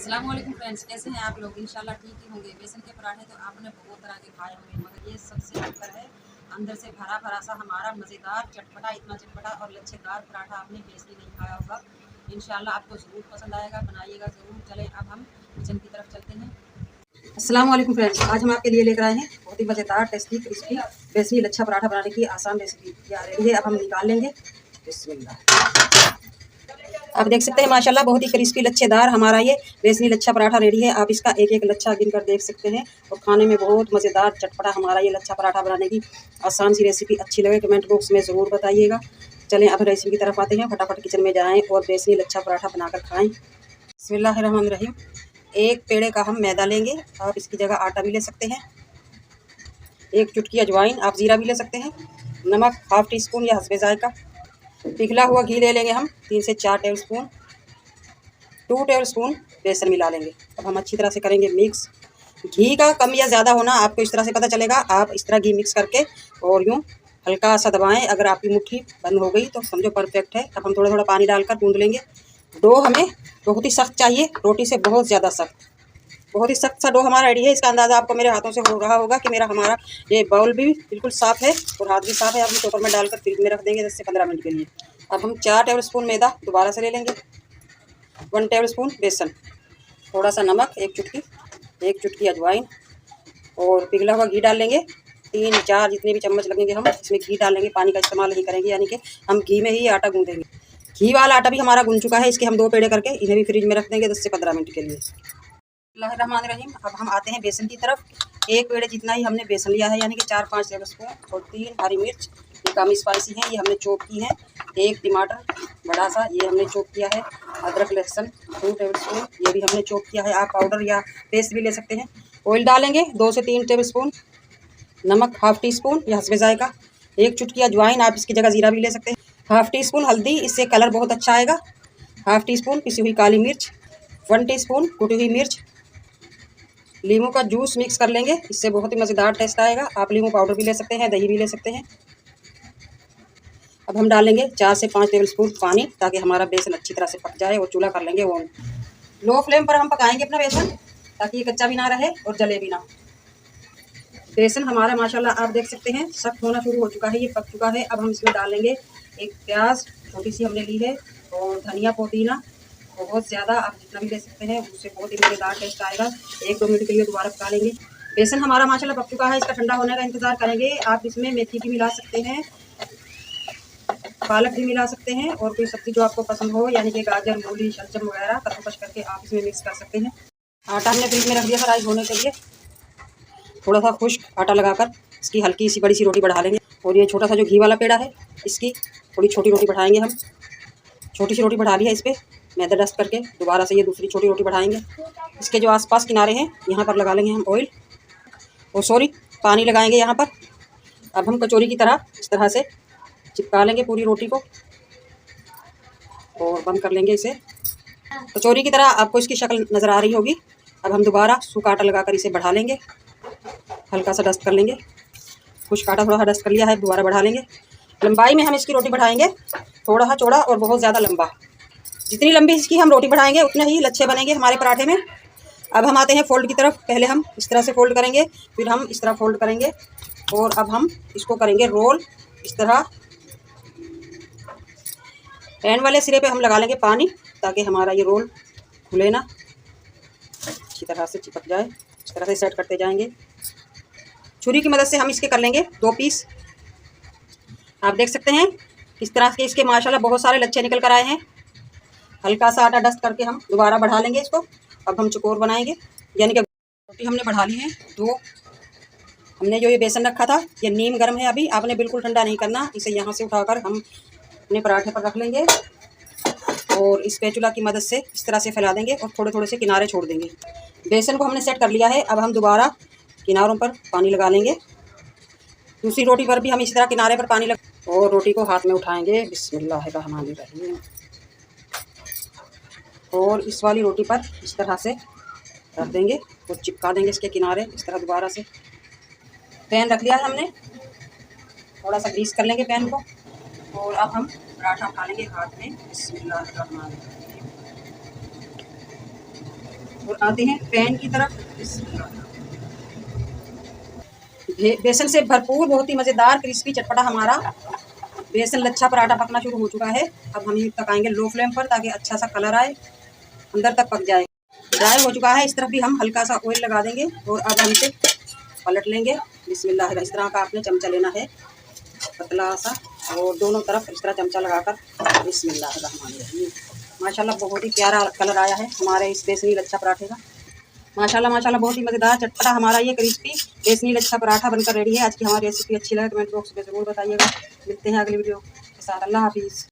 अस्सलाम वालेकुम फ्रेंड्स, कैसे हैं आप लोग? इंशाल्लाह ठीक ही होंगे। बेसन के पराठे तो आपने बहुत तरह के खाए होंगे, मगर ये सबसे हटकर है। अंदर से भरा भरा सा हमारा मज़ेदार चटपटा, इतना चटपटा और लच्छेदार पराठा आपने बेसन नहीं खाया होगा। इंशाल्लाह आपको ज़रूर पसंद आएगा, बनाइएगा ज़रूर। चलें अब हम किचन की तरफ चलते हैं। अस्सलाम वालेकुम फ्रेंड्स, आज हम आपके लिए लेकर आए हैं बहुत ही मज़ेदार, टेस्टी, क्रिस्पी बेसनी लच्छा पराठा बनाने की आसान रेसिपी। ये आ रही है, अब हम निकाल लेंगे। बिस्मिल्लाह। आप देख सकते हैं माशाल्लाह बहुत ही क्रिस्पी लच्छेदार हमारा ये बेसनी लच्छा पराठा रेडी है। आप इसका एक एक लच्छा गिनकर देख सकते हैं और खाने में बहुत मज़ेदार चटपटा हमारा ये लच्छा पराठा बनाने की आसान सी रेसिपी अच्छी लगे कमेंट बॉक्स में ज़रूर बताइएगा। चलें अब रेसिपी की तरफ आते हैं। फटाफट किचन में जाएँ और बेसनी लच्छा पराठा बनाकर खाएँ। बिस्मिल्लाहिर्रहमानिर्रहीम। एक पेड़े का हम मैदा लेंगे, आप इसकी जगह आटा भी ले सकते हैं। एक चुटकी अजवाइन, आप ज़ीरा भी ले सकते हैं। नमक हाफ़ टी स्पून या हस्बे ज़ायका। पिघला हुआ घी ले लेंगे हम 3 से 4 टेबल स्पून। 2 टेबल स्पून बेसन मिला लेंगे। अब हम अच्छी तरह से करेंगे मिक्स। घी का कम या ज़्यादा होना आपको इस तरह से पता चलेगा। आप इस तरह घी मिक्स करके और यूँ हल्का सा दबाएं। अगर आपकी मुट्ठी बंद हो गई तो समझो परफेक्ट है। अब हम थोड़ा थोड़ा पानी डालकर गूँध लेंगे। डो हमें बहुत ही सख्त चाहिए, रोटी से बहुत ज़्यादा सख्त। बहुत ही सख्त सा डो हमारा रेडी है। इसका अंदाज़ा आपको मेरे हाथों से हो रहा होगा कि हमारा ये बाउल भी बिल्कुल साफ़ है और हाथ भी साफ़ है। अब हम चॉपर में डालकर फ्रिज में रख देंगे 10 से 15 मिनट के लिए। अब हम 4 टेबल स्पून मैदा दोबारा से ले लेंगे। 1 टेबल स्पून बेसन, थोड़ा सा नमक, एक चुटकी अजवाइन और पिघला हुआ घी डाल लेंगे। 3-4 जितने भी चम्मच लगेंगे हम इसमें घी डाल लेंगे। पानी का इस्तेमाल नहीं करेंगे, यानी कि हम घी में ही आटा गूँधेंगे। घी वाला आटा भी हमारा गूँध चुका है। इसके हम 2 पेड़े करके इन्हें भी फ्रिज में रख देंगे 10 से 15 मिनट के लिए। बिस्मिल्लाहिर्रहमानिर्रहीम। अब हम आते हैं बेसन की तरफ। एक पेड़े जितना ही हमने बेसन लिया है, यानी कि 4-5 टेबल स्पून और 3 हरी मिर्च, ये कम स्पाइसी हैं, ये हमने चॉप की हैं। एक टमाटर बड़ा सा, ये हमने चॉप किया है। अदरक लहसुन 2 टेबल स्पून, ये भी हमने चॉप किया है। आप पाउडर या पेस्ट भी ले सकते हैं। ऑयल डालेंगे 2 से 3 टेबल स्पून। नमक हाफ़ टी स्पून या हस्बे ज़ायका। एक चुटकी अजवाइन, आप इसकी जगह ज़ीरा भी ले सकते हैं। हाफ़ टी स्पून हल्दी, इससे कलर बहुत अच्छा आएगा। हाफ़ टी स्पून पिसी हुई काली मिर्च। 1 टी स्पून कुटी हुई मिर्च। लीमू का जूस मिक्स कर लेंगे, इससे बहुत ही मज़ेदार टेस्ट आएगा। आप लीमू पाउडर भी ले सकते हैं, दही भी ले सकते हैं। अब हम डालेंगे 4 से 5 टेबल स्पून पानी, ताकि हमारा बेसन अच्छी तरह से पक जाए। और चूल्हा कर लेंगे ऑन। लो फ्लेम पर हम पकाएंगे अपना बेसन, ताकि ये कच्चा भी ना रहे और जले भी ना। बेसन हमारा माशाल्लाह आप देख सकते हैं सख्त होना शुरू हो चुका है, ये पक चुका है। अब हम इसमें डालेंगे एक प्याज छोटी सी हमने ली है और धनिया पुदीना बहुत ज़्यादा, आप जितना भी ले सकते हैं, उससे बहुत ही मज़ेदार टेस्ट आएगा। 1-2 मिनट के लिए दोबारा पका लेंगे। बेसन हमारा माशाल्लाह पक चुका है, इसका ठंडा होने का इंतज़ार करेंगे। आप इसमें मेथी भी मिला सकते हैं, पालक भी मिला सकते हैं और कोई सब्ज़ी जो आपको पसंद हो, यानी कि गाजर, मूली, शलजम वगैरह कद्दूकस करके आप इसमें मिक्स कर सकते हैं। आटा हमने फ्रिज में रख दिया था राइस होने के लिए। थोड़ा सा खुश्क आटा लगाकर इसकी हल्की सी बड़ी सी रोटी बढ़ा लेंगे। और ये छोटा सा जो घी वाला पेड़ा है, इसकी थोड़ी छोटी रोटी बढ़ाएंगे हम। छोटी सी रोटी बढ़ा ली है, इस पर मैदा डस्ट करके दोबारा से ये दूसरी छोटी रोटी बढ़ाएंगे। इसके जो आसपास किनारे हैं यहाँ पर लगा लेंगे हम ऑयल, और पानी लगाएंगे यहाँ पर। अब हम कचौरी की तरह इस तरह से चिपका लेंगे पूरी रोटी को और बंद कर लेंगे इसे। कचौरी की तरह आपको इसकी शक्ल नज़र आ रही होगी। अब हम दोबारा सूखा आटा लगाकर इसे बढ़ा लेंगे, हल्का सा डस्ट कर लेंगे। खुश्क आटा थोड़ा सा डस्ट कर लिया है, दोबारा बढ़ा लेंगे। लंबाई में हम इसकी रोटी बढ़ाएंगे, थोड़ा सा चौड़ा और बहुत ज़्यादा लंबा। जितनी लंबी इसकी हम रोटी बढ़ाएंगे उतने ही लच्छे बनेंगे हमारे पराठे में। अब हम आते हैं फोल्ड की तरफ। पहले हम इस तरह से फोल्ड करेंगे, फिर हम इस तरह फोल्ड करेंगे और अब हम इसको करेंगे रोल इस तरह। पैन वाले सिरे पे हम लगा लेंगे पानी, ताकि हमारा ये रोल खुले ना, अच्छी तरह से चिपक जाए। इस तरह से सेट करते जाएंगे। छुरी की मदद से हम इसके कर लेंगे 2 पीस। आप देख सकते हैं किस तरह के इसके माशाल्लाह बहुत सारे लच्छे निकल कर आए हैं। हल्का सा आटा डस्ट करके हम दोबारा बढ़ा लेंगे इसको। अब हम चकोर बनाएंगे, यानी कि रोटी हमने बढ़ा ली है 2। हमने जो ये बेसन रखा था ये नीम गर्म है, अभी आपने बिल्कुल ठंडा नहीं करना। इसे यहाँ से उठाकर हम अपने पराठे पर रख लेंगे और इस स्पैचुला की मदद से इस तरह से फैला देंगे और थोड़े थोड़े से किनारे छोड़ देंगे। बेसन को हमने सेट कर लिया है। अब हम दोबारा किनारों पर पानी लगा लेंगे। दूसरी रोटी पर भी हम इसी तरह किनारे पर पानी लगा और रोटी को हाथ में उठाएंगे। बिस्मिल्लाहिर्रहमानिर्रहीम। और इस वाली रोटी पर इस तरह से रख देंगे और चिपका देंगे इसके किनारे इस तरह। दोबारा से पैन रख लिया है हमने, थोड़ा सा ग्रीस कर लेंगे पैन को और अब हम पराठा उठा लेंगे हाथ में। बिस्मिल्लाहिर्रहमानिर्रहीम। और आते हैं पैन की तरफ। बेसन से भरपूर बहुत ही मज़ेदार क्रिस्पी चटपटा हमारा बेसन लच्छा पराठा पकना शुरू हो चुका है। अब हम पकाएंगे लो फ्लेम पर ताकि अच्छा सा कलर आए, अंदर तक पक जाए। ड्राई हो चुका है। इस तरफ भी हम हल्का सा ऑयल लगा देंगे और अब हम इसे पलट लेंगे। बिस्मिल्लाह, इस तरह का आपने चमचा लेना है पतला सा, और दोनों तरफ इस तरह चमचा लगाकर बिस्मिल्लाह। माशाल्लाह बहुत ही प्यारा कलर आया है हमारे इस बेसनी लच्छा पराठे का। माशाल्लाह माशाल्लाह बहुत ही मज़ेदार चटपटा हमारा ये क्रिस्पी बेसनी लच्छा पराठा बनकर रेडी है। आज की हमारी रेसिपी अच्छी लगे कमेंट बॉक्स में ज़रूर बताइएगा। मिलते हैं अगली वीडियो के साथ। अल्लाह हाफिज़।